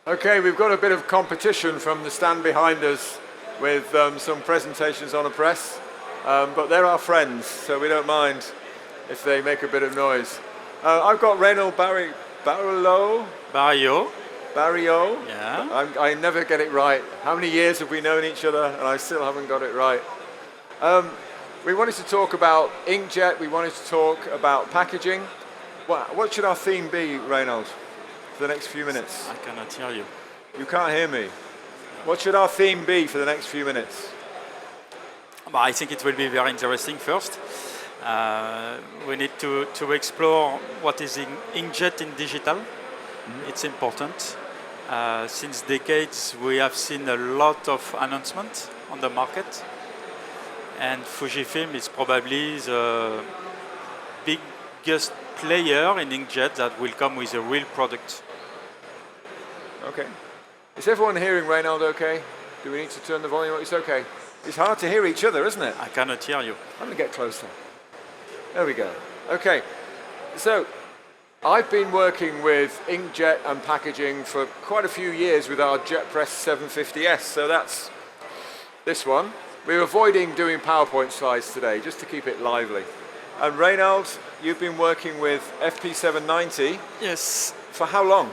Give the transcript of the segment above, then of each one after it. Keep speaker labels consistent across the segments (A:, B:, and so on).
A: Okay, we've got a bit of competition from the stand behind us with some presentations on a press, but they're our friends, so we don't mind if they make a bit of noise. I've got Raynald Barillot. Barillot.
B: Yeah.
A: I never get it right. How many years have we known each other and I still haven't got it right? We wanted to talk about inkjet, we wanted to talk about packaging. What should our theme be, Raynald, for the next few minutes?
B: I cannot hear you.
A: You can't hear me. What should our theme be for the next few minutes?
B: I think it will be very interesting first. We need to explore what is inkjet in digital. It's important. Since decades, we have seen a lot of announcements on the market. And Fujifilm is probably the biggest player in inkjet that will come with a real product.
A: Okay. Is everyone hearing Raynald okay? Do we need to turn the volume up? It's okay. It's hard to hear each other, isn't it?
B: I cannot hear you.
A: I'm going to get closer. There we go. Okay. So, I've been working with inkjet and packaging for quite a few years with our JetPress 750S. So that's this one. We're avoiding doing PowerPoint slides today, just to keep it lively. And Raynald, you've been working with FP790.
B: Yes.
A: For how long?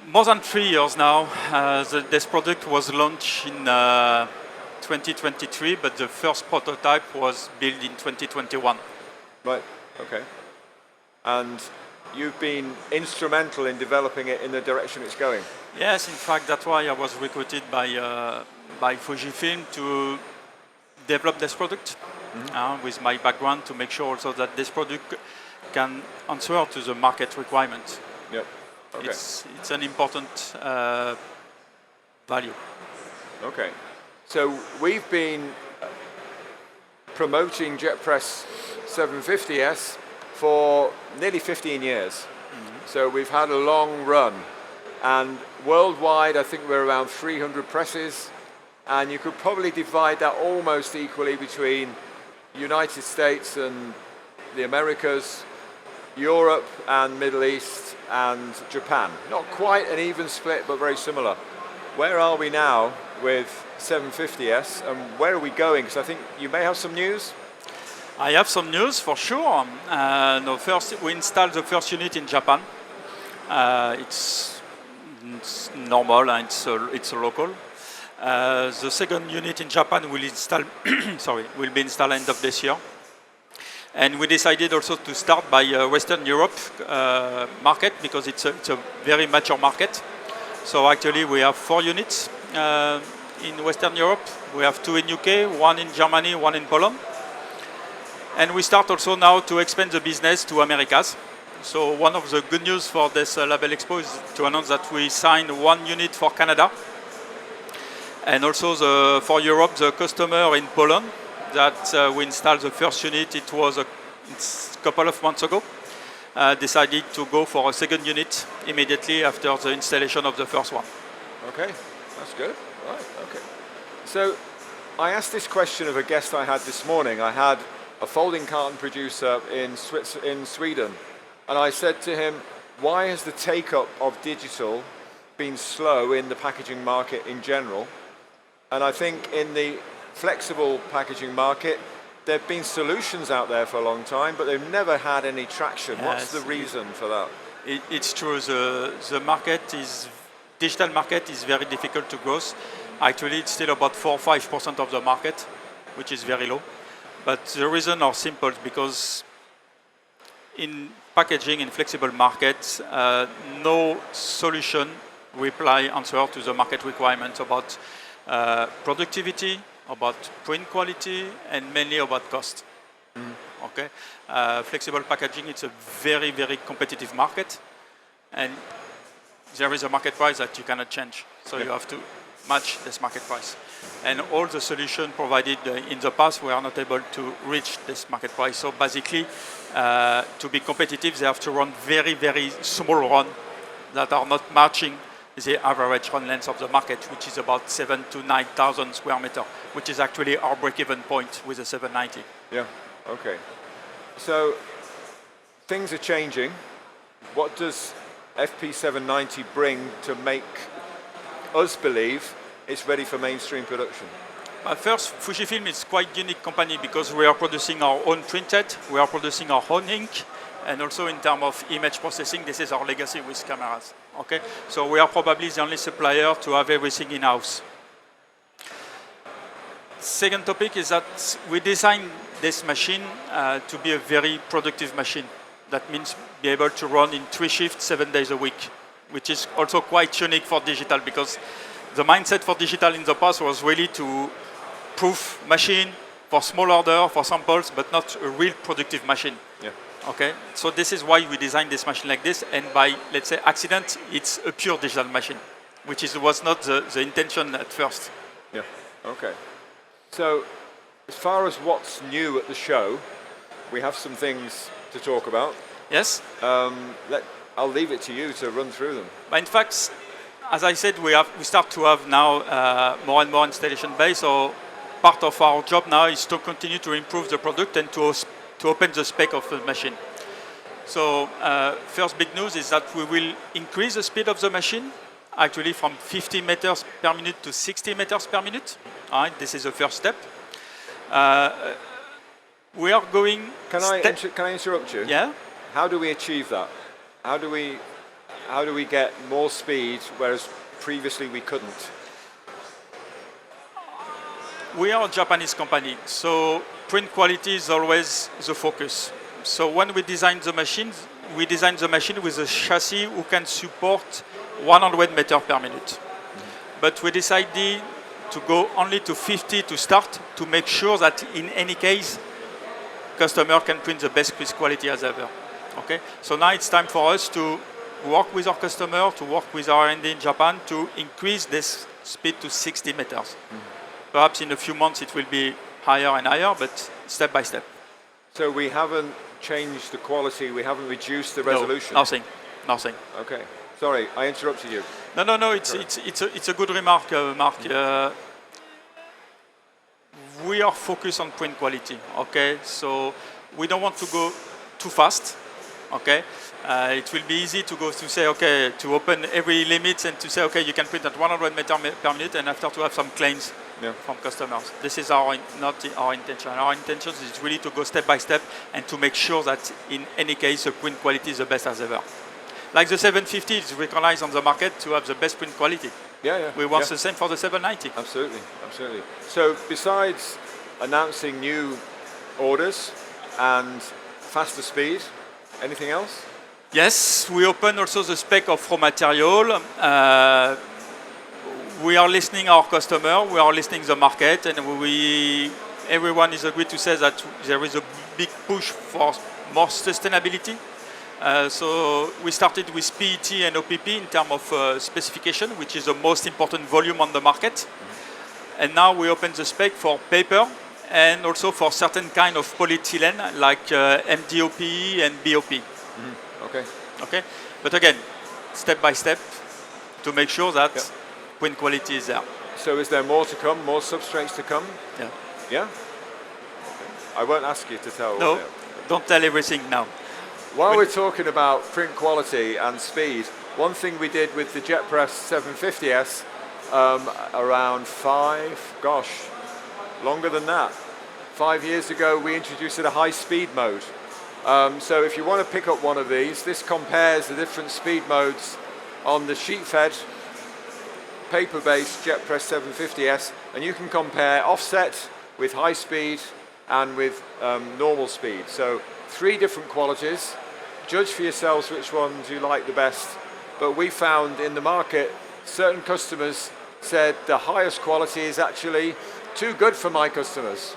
B: More than 3 years now. This product was launched in 2023, but the first prototype was built in 2021.
A: Right, okay. And you've been instrumental in developing it in the direction it's going.
B: Yes, in fact, that's why I was recruited by Fujifilm to develop this product with my background to make sure also that this product can answer to the market requirements.
A: Yep. Okay.
B: It's an important value.
A: Okay. So we've been promoting JetPress 750S for nearly 15 years. So we've had a long run. And worldwide, I think we're around 300 presses. And you could probably divide that almost equally between United States and the Americas, Europe and Middle East and Japan. Not quite an even split, but very similar. Where are we now with 750S and where are we going? Because I think you may have some news.
B: I have some news for sure. No, first, we installed the first unit in Japan. It's normal and it's local. The second unit in Japan will install, will be installed end of this year. And we decided also to start by Western Europe market because it's a very mature market. So actually we have 4 units in Western Europe. We have 2 in UK, 1 in Germany, 1 in Poland. And we start also now to expand the business to Americas. So one of the good news for this Label Expo is to announce that we signed 1 unit for Canada. And also for Europe, the customer in Poland that we installed the first unit, it was a couple of months ago, decided to go for a second unit immediately after the installation of the first one.
A: Okay, that's good. Right, okay. So I asked this question of a guest I had this morning. I had a folding carton producer in Sweden, and I said to him, why has the take-up of digital been slow in the packaging market in general? And I think in the flexible packaging market, there have been solutions out there for a long time, but they've never had any traction. Yes. What's the reason for that?
B: It's true. The market digital market is very difficult to grow. Actually, it's still about 4 or 5% of the market, which is very low. But the reason are simple, because in packaging in flexible markets, no solution answer to the market requirements about productivity, about print quality, and mainly about cost. Okay, flexible packaging, it's a very, very competitive market, and there is a market price that you cannot change. So you have to match this market price. And all the solutions provided in the past were not able to reach this market price. So basically, to be competitive, they have to run very, very small runs that are not matching the average run length of the market, which is about 7,000 to 9,000 square meters, which is actually our break-even point with the 790.
A: Yeah, okay. So things are changing. What does FP790 bring to make us believe it's ready for mainstream production?
B: First, Fujifilm is quite unique company because we are producing our own printhead, we are producing our own ink, and also in terms of image processing, this is our legacy with cameras. Okay, so we are probably the only supplier to have everything in-house. Second topic is that we designed this machine to be a very productive machine. That means be able to run in 3 shifts, 7 days a week, which is also quite unique for digital because the mindset for digital in the past was really to proof machine for small order, for samples, but not a real productive machine.
A: Yeah.
B: Okay, so this is why we designed this machine like this, and by, let's say, accident, it's a pure digital machine, which was not the intention at first.
A: Yeah, okay. So, as far as what's new at the show, we have some things to talk about.
B: Yes.
A: I'll leave it to you to run through them.
B: But in fact, as I said, we start to have now more and more installation base, so part of our job now is to continue to improve the product and to open the spec of the machine. So first big news is that we will increase the speed of the machine, actually from 50 meters per minute to 60 meters per minute. All right, this is the first step. We are going...
A: Can I interrupt you?
B: Yeah?
A: How do we achieve that? How do we get more speed, whereas previously we couldn't?
B: We are a Japanese company, so print quality is always the focus. So when we design the machine with a chassis who can support 100 meters per minute. But we decided to go only to 50 to start to make sure that in any case, customer can print the best quality as ever. Okay, so now it's time for us to work with our customer, to work with our R&D in Japan to increase this speed to 60 meters. Perhaps in a few months it will be higher and higher, but step by step.
A: So we haven't changed the quality, we haven't reduced the resolution?
B: No, nothing.
A: Okay, sorry, I interrupted you.
B: No, it's a good remark, Mark. We are focused on print quality, okay? So we don't want to go too fast, okay? It will be easy to say, okay, to open every limit and to say, okay, you can print at 100 meters per minute and after to have some claims from customers. This is not our intention. Our intention is really to go step by step and to make sure that in any case, the print quality is the best as ever. Like the 750 is recognized on the market to have the best print quality.
A: Yeah.
B: We want the same for the 790.
A: Absolutely. So besides announcing new orders and faster speed, anything else?
B: Yes, we open also the spec of raw material. We are listening our customer, we are listening the market, and everyone is agreed to say that there is a big push for more sustainability. So we started with PET and OPP in terms of specification, which is the most important volume on the market. And now we open the spec for paper and also for certain kind of polyethylene like MDOP and BOP. Okay. But again, step by step to make sure that print quality is there.
A: So is there more to come, more substrates to come? Yeah? I won't ask you to tell.
B: No, don't tell everything now.
A: While we're talking about print quality and speed, one thing we did with the JetPress 750S around longer than that. 5 years ago, we introduced a high-speed mode. So if you want to pick up one of these, this compares the different speed modes on the sheet-fed, paper-based JetPress 750S, and you can compare offset with high speed and with normal speed. So 3 different qualities. Judge for yourselves which ones you like the best. But we found in the market, certain customers said the highest quality is actually too good for my customers.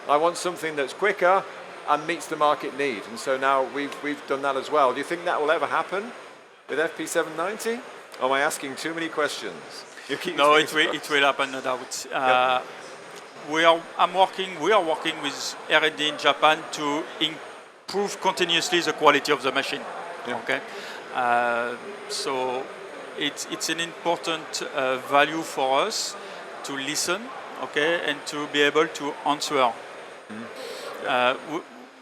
A: I want something that's quicker and meets the market need. And so now we've done that as well. Do you think that will ever happen with FP790? Or am I asking too many questions?
B: No, it will happen, no doubt. We are working with R&D in Japan to improve continuously the quality of the machine. Okay, so it's an important value for us to listen, okay, and to be able to answer.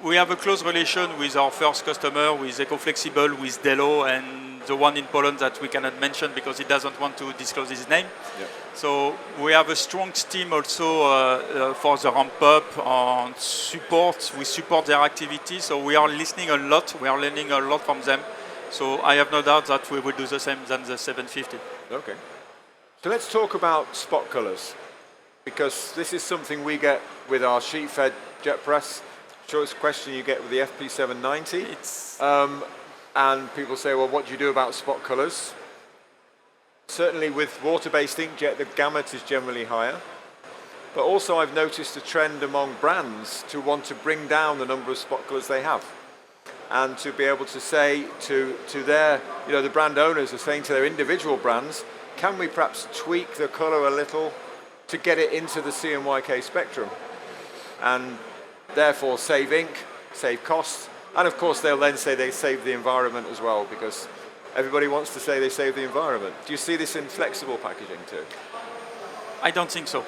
B: We have a close relation with our first customer, with EcoFlexible, with Delo, and the one in Poland that we cannot mention because he doesn't want to disclose his name.
A: Yep.
B: So we have a strong team also for the ramp up on support. We support their activity, so we are listening a lot. We are learning a lot from them. So I have no doubt that we will do the same than the 750.
A: Okay. So let's talk about spot colors, because this is something we get with our sheet-fed jet press. Sure, it's a question you get with the FP790. And people say, well, what do you do about spot colors? Certainly with water-based inkjet, the gamut is generally higher. But also I've noticed a trend among brands to want to bring down the number of spot colors they have. And to be able to say to their, the brand owners are saying to their individual brands, can we perhaps tweak the color a little to get it into the CMYK spectrum? And therefore save ink, save costs, and of course they'll then say they save the environment as well, because everybody wants to say they save the environment. Do you see this in flexible packaging too?
B: I don't think so.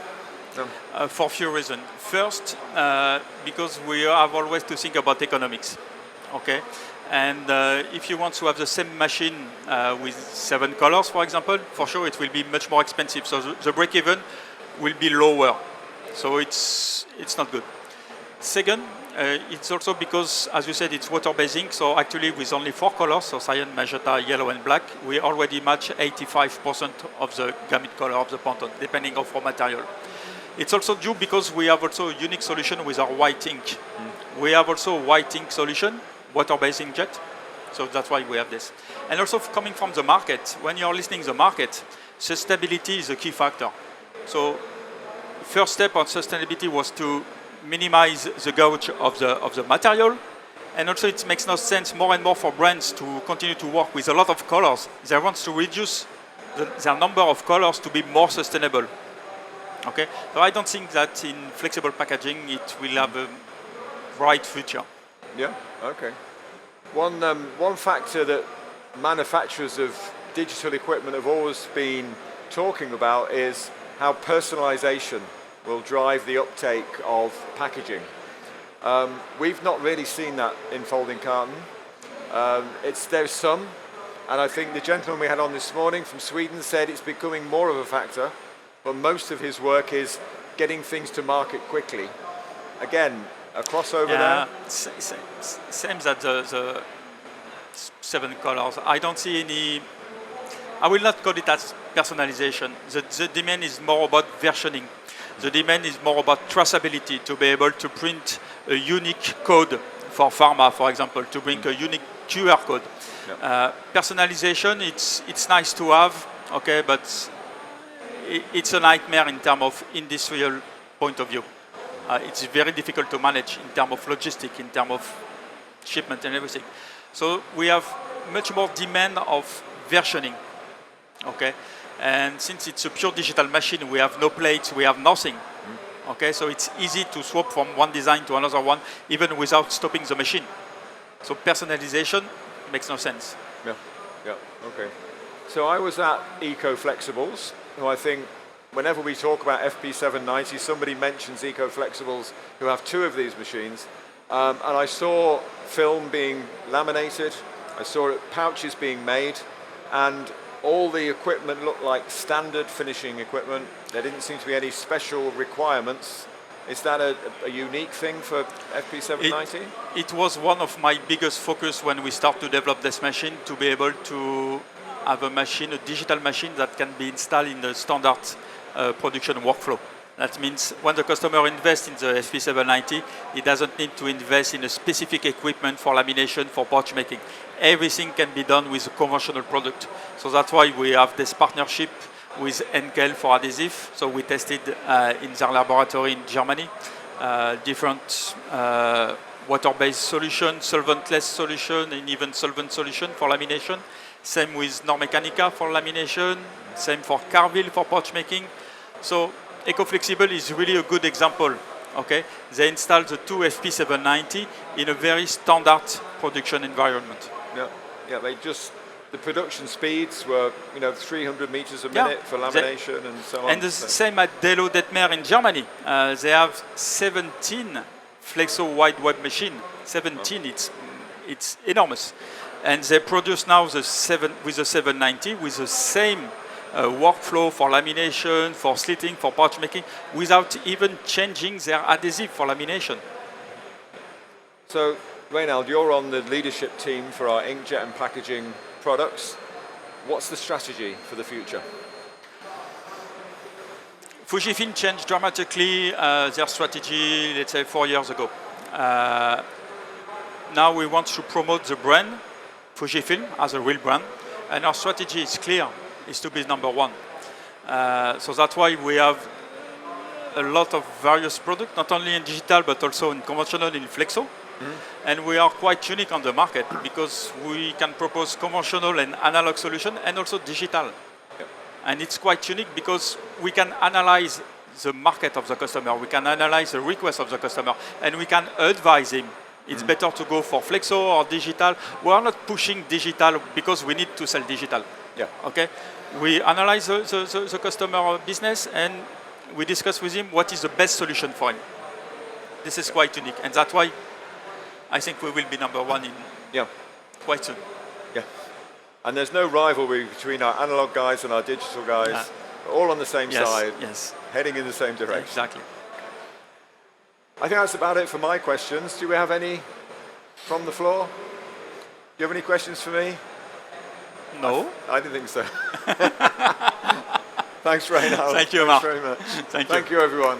A: No.
B: For a few reasons. First, because we have always to think about economics. Okay, and if you want to have the same machine with 7 colors, for example, for sure it will be much more expensive. So the break-even will be lower. So it's not good. Second, it's also because, as you said, it's water-based ink. So actually, with only 4 colors, so cyan, magenta, yellow, and black, we already match 85% of the gamut color of the Pantone, depending on raw material. It's also due because we have also a unique solution with our white ink. We have also a white ink solution, water-based inkjet. So that's why we have this. And also coming from the market, when you're listening to the market, sustainability is a key factor. So first step on sustainability was to minimize the gouge of the material. And also it makes no sense more and more for brands to continue to work with a lot of colors. They want to reduce their number of colors to be more sustainable. Okay, so I don't think that in flexible packaging it will have a bright future.
A: Yeah, okay. One factor that manufacturers of digital equipment have always been talking about is how personalization will drive the uptake of packaging. We've not really seen that in folding carton. There's some, and I think the gentleman we had on this morning from Sweden said it's becoming more of a factor, but most of his work is getting things to market quickly. Again, a crossover there?
B: Same that the 7 colors. I don't see any. I will not call it as personalization. The demand is more about versioning. The demand is more about traceability, to be able to print a unique code for pharma, for example, to bring a unique QR code. Yep. Personalization, it's nice to have, okay, but it's a nightmare in terms of industrial point of view. It's very difficult to manage in terms of logistics, in terms of shipment and everything. So we have much more demand of versioning, okay? And since it's a pure digital machine, we have no plates, we have nothing, okay? So it's easy to swap from one design to another one, even without stopping the machine. So personalization makes no sense.
A: Yeah, okay. So I was at Eco Flexibles, who I think whenever we talk about FP790, somebody mentions Eco Flexibles, who have 2 of these machines. And I saw film being laminated, I saw pouches being made, and all the equipment looked like standard finishing equipment. There didn't seem to be any special requirements. Is that a unique thing for FP790?
B: It was one of my biggest focus when we start to develop this machine, to be able to have a machine, a digital machine that can be installed in the standard production workflow. That means when the customer invests in the FP790, he doesn't need to invest in a specific equipment for lamination, for pouch making. Everything can be done with a conventional product. So that's why we have this partnership with Henkel for adhesive. So we tested in their laboratory in Germany, different water-based solution, solventless solution, and even solvent solution for lamination. Same with Normechanica for lamination, same for Carville for pouch making. So EcoFlexible is really a good example. Okay, they installed the 2 FP790 in a very standard production environment.
A: Yeah. The production speeds were 300 meters a minute for lamination and so on.
B: And the same at Delo Detmer in Germany. They have 17 Flexo wide web machine. 17, it's enormous. And they produce now the 790 with the same workflow for lamination, for slitting, for pouch making, without even changing their adhesive for lamination.
A: So, Raynald, you're on the leadership team for our inkjet and packaging products. What's the strategy for the future?
B: Fujifilm changed dramatically their strategy, let's say 4 years ago. Now we want to promote the brand, Fujifilm, as a real brand, and our strategy is clear, is to be number one. So that's why we have a lot of various products, not only in digital, but also in conventional, in flexo. And we are quite unique on the market because we can propose conventional and analog solution and also digital. And it's quite unique because we can analyze the market of the customer, we can analyze the request of the customer, and we can advise him. It's better to go for flexo or digital. We are not pushing digital because we need to sell digital.
A: Yeah.
B: Okay. We analyze the customer business and we discuss with him what is the best solution for him. This is quite unique, and that's why I think we will be number one in quite soon.
A: Yeah. And there's no rivalry between our analog guys and our digital guys. All on the same side, heading in the same direction.
B: Exactly.
A: I think that's about it for my questions. Do we have any from the floor? Do you have any questions for me?
B: No.
A: I didn't think so. Thanks, Raynald.
B: Thank you,
A: Thanks
B: Mark.
A: very much.
B: Thank you.
A: Thank you, everyone.